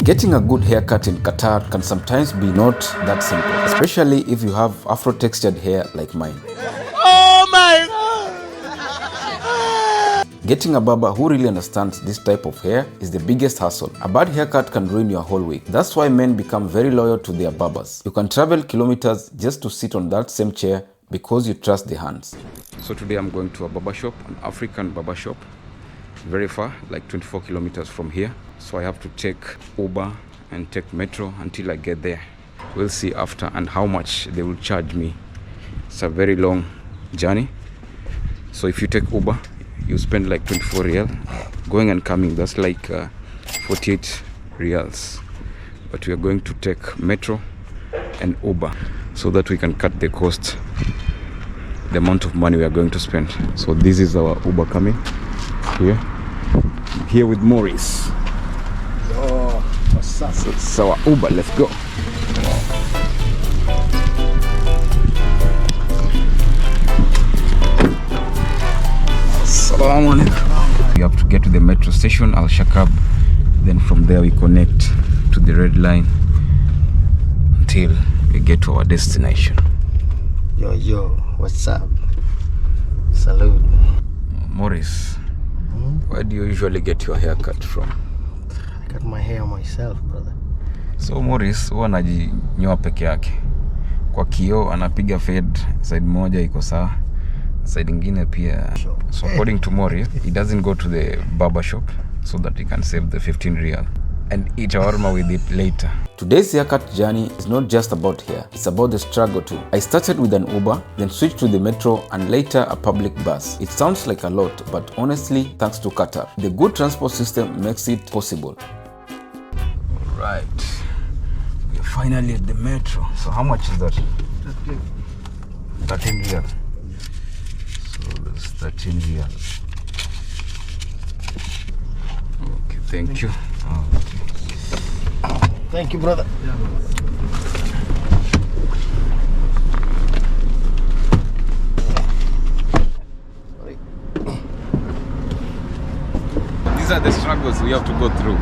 Getting a good haircut in Qatar can sometimes be not that simple, especially if you have afro-textured hair like mine. Oh my God! Getting a barber who really understands this type of hair is the biggest hassle. A bad haircut can ruin your whole week. That's why men become very loyal to their barbers. You can travel kilometers just to sit on that same chair because you trust the hands. So today I'm going to a barbershop, an African barbershop, very far, like 24 kilometers from here. So I have to take Uber and take metro until I get there. We'll see after and how much they will charge me. It's a very long journey. So if you take Uber, you spend like 24 real going and coming. That's like 48 reals. But we are going to take metro and Uber so that we can cut the cost, the amount of money we are going to spend. So this is our Uber coming here with Maurice. Oh, what's up? So it's our Uber. Let's go. We have to get to the metro station, Al Shakab. Then from there we connect to the red line until we get to our destination. Yo, what's up? Salute. Maurice, where do you usually get your haircut from? I cut my hair myself, brother. So Maurice huwa anajinyoa peke yake. Kwa kioo anapiga fade, side moja iko sawa, side ingine pia. So according to Maurice, he doesn't go to the barber shop so that he can save the 15 real and eat shawarma with it later. Today's haircut journey is not just about hair, it's about the struggle too. I started with an Uber, then switched to the metro and later a public bus. It sounds like a lot, but honestly, thanks to Qatar, the good transport system makes it possible. Alright, we're finally at the metro. So how much is that? 13 real. So that's 13 real. Okay, thank you. Thank you, brother. These are the struggles we have to go through.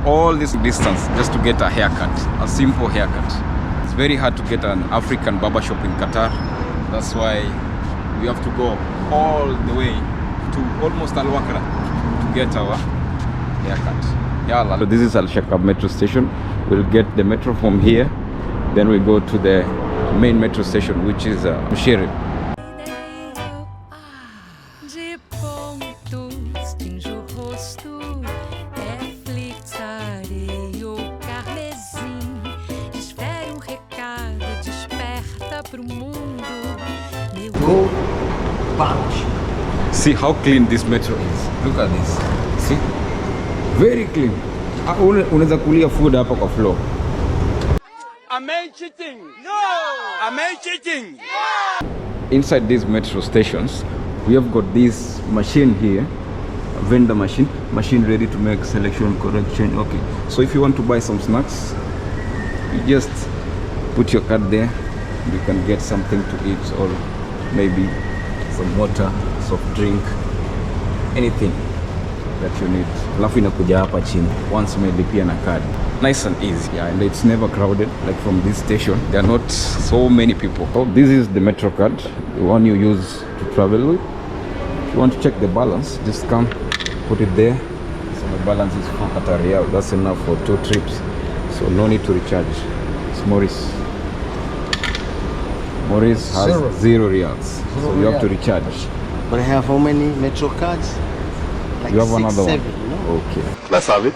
All this distance just to get a haircut, a simple haircut. It's very hard to get an African barbershop in Qatar. That's why we have to go all the way to almost Al Wakra to get our haircut. Yeah, so this is Al Shakab metro station. We'll get the metro from here, then we go to the main metro station, which is Mushere. Go Barbershop. See how clean this metro is. Look at this. See? Very clean. Unaweza kulia food hapa kwa floor. Am I cheating? No! Am I cheating? Yeah! Inside these metro stations, we have got this machine here, a vendor machine ready to make selection, correction. Okay. So if you want to buy some snacks, you just put your card there. You can get something to eat or maybe some water, soft drink, anything that you need. Alafu inakuja hapa chini once umelipia na card. Nice and easy. Yeah, and it's never crowded. Like from this station, there are not so many people. So this is the metro card, the one you use to travel with. If you want to check the balance, just come, put it there. So the balance is 4 Qatar riyal. That's enough for 2 trips. So no need to recharge. It's Maurice. Maurice has 0 reals. So you have to recharge. But I have how many metro cards? Like You have 6, another 7, one? no? Okay. Let's have it.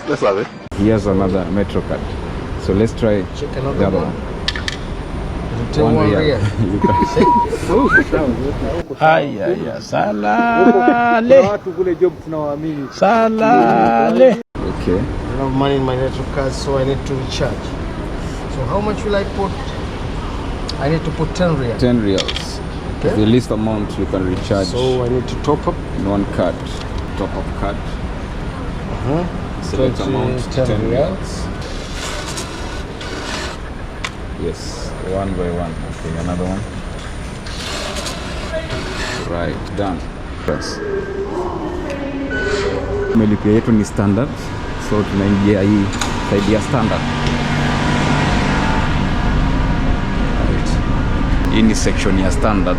Here's another metro card. So let's try Check the another other one. one. 1 real. real. You can- Haya, salale. Salale. Okay. I don't have money in my metro card, so I need to recharge. So how much will I put? I need to put 10 real. 10 reals. Okay. The least amount you can recharge So I need to top up. in one card. Top up card. Select amount 10 reals. Yes, one by one. Okay, another one. Right, done. Press. Melipia yetu ni standard, so tunaingia hii side ya standard. Right. Hii ni section ya standard.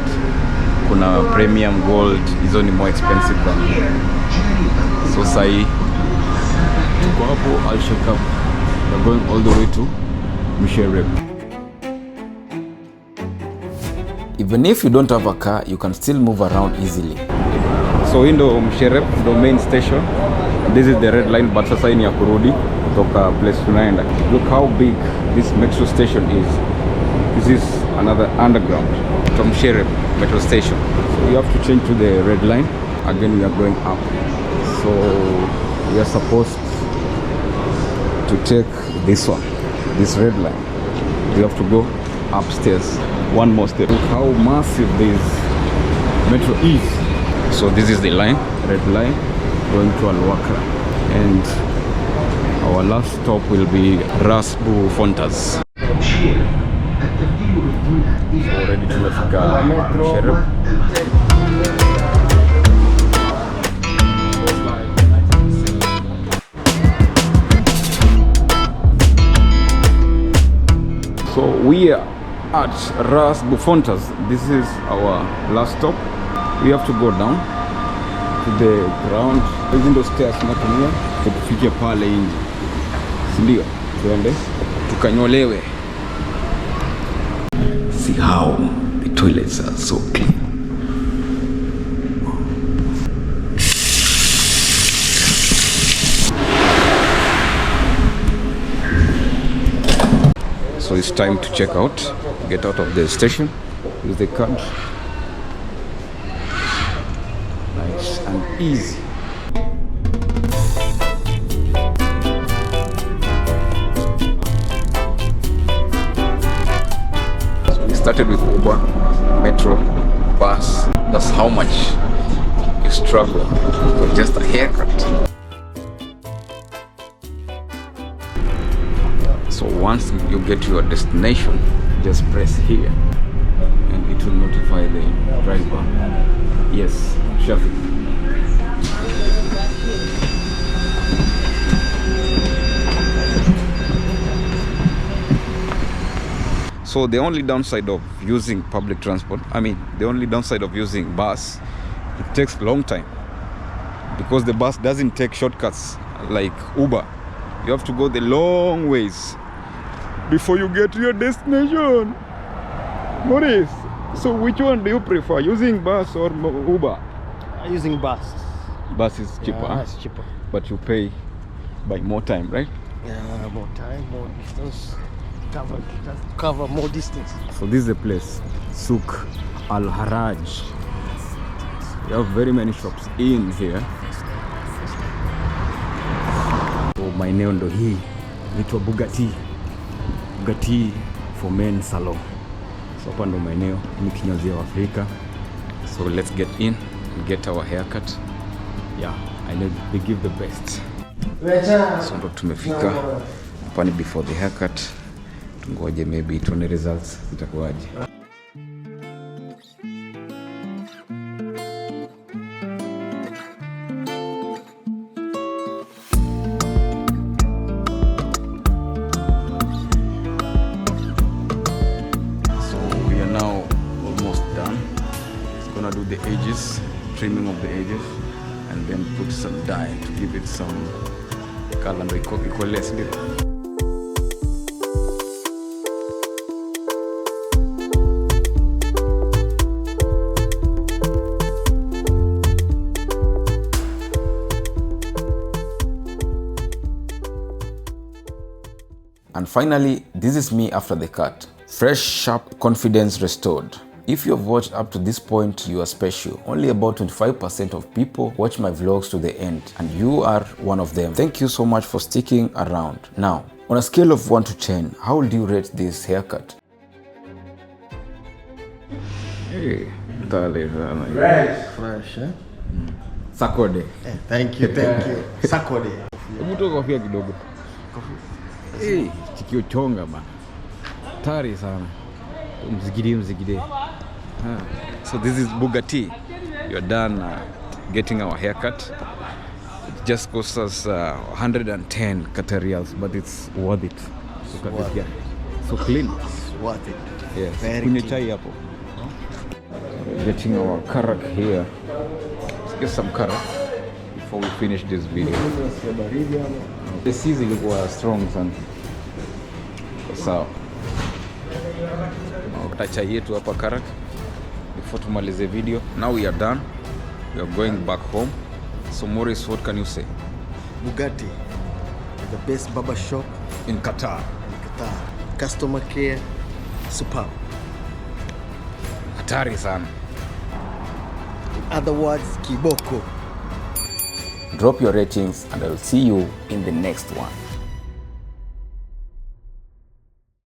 Kuna premium, gold, hizo ni more expensive than here. So sahi tuko hapo Al Shakab. We're going all the way to Musharraf. Even if you don't have a car, you can still move around easily. So hii ndo Musharraf, the main station. This is the red line, but sasa hii ni ya kurudi kutoka place tunaenda. Look how big this metro station is. This is another underground from Musharraf metro station. So you have to change to the red line. Again, we are going up. So we are supposed to take this one, this red line. We have to go upstairs. One more step. Look how massive this metro is. So this is the line, red line, going to Al-Wakra. And our last stop will be Ras Bu Fontas. Already tumefika Musharraf. So we are at Ras Bu Fontas. This is our last stop. We have to go down to the ground. Hizi ndo stairs tunatumia kufika pale nje. Ndio, tuende tukanyolewe. See how the toilets are so clean. So it's time to check out, get out of the station. Use the card. Nice and easy. So we started with Uber, metro, bus. That's how much you struggle for just a haircut. So once you get to your destination, just press here and it will notify the driver. Yes, traffic. So the only downside of using public transport, the only downside of using bus, it takes a long time because the bus doesn't take shortcuts like Uber. You have to go the long ways before you get to your destination. Maurice, so which one do you prefer, using bus or Uber? Using bus. Bus is cheaper. Yeah, it's cheaper. But you pay by more time, right? Yeah, more time, more distance. Cover more distance. So this is the place, Souk Al Haraj. We have very many shops in here. So maeneo ndo hii inaitwa BUGA for men salon. So hapa ndo maeneo ni kinyozi wa Afrika. So let's get in and get our haircut. Yeah, I know they give the best. So ndo tumefika hapa ni before the haircut. Tungoje maybe tuone results zitakuwaje. Do the edges, trimming of the edges, and then put some dye to give it some color and equalness. And finally, this is me after the cut. Fresh, sharp, confidence restored. If you have watched up to this point, you are special. Only about 25% of people watch my vlogs to the end, and you are one of them. Thank you so much for sticking around. Now, on a scale of 1 to 10, how would you rate this haircut? Hey, fresh, eh? Sakode. Thank you. Sakode. Hebu kofia kidogo. Hey, chikio chonga bana. Tari sana. Mzigide. So this is BUGA. You're done getting our haircut. just cost us 110 Qatar riyals, but it's worth it. Look at this guy. So clean. It's worth it. Yes. Very Kunywa clean. chai hapo. We're getting our karak here. Let's get some karak before we finish this video. The seas ilikuwa strong sana. Sawa. Kupata chai yetu hapa karak before tumalize video. Now we are done. We are going back home. So Maurice, what can you say? Bugatti, the best barbershop In Qatar. in Qatar. Customer care, superb. Hatari sana. In other words, kiboko. Drop your ratings and I will see you in the next one.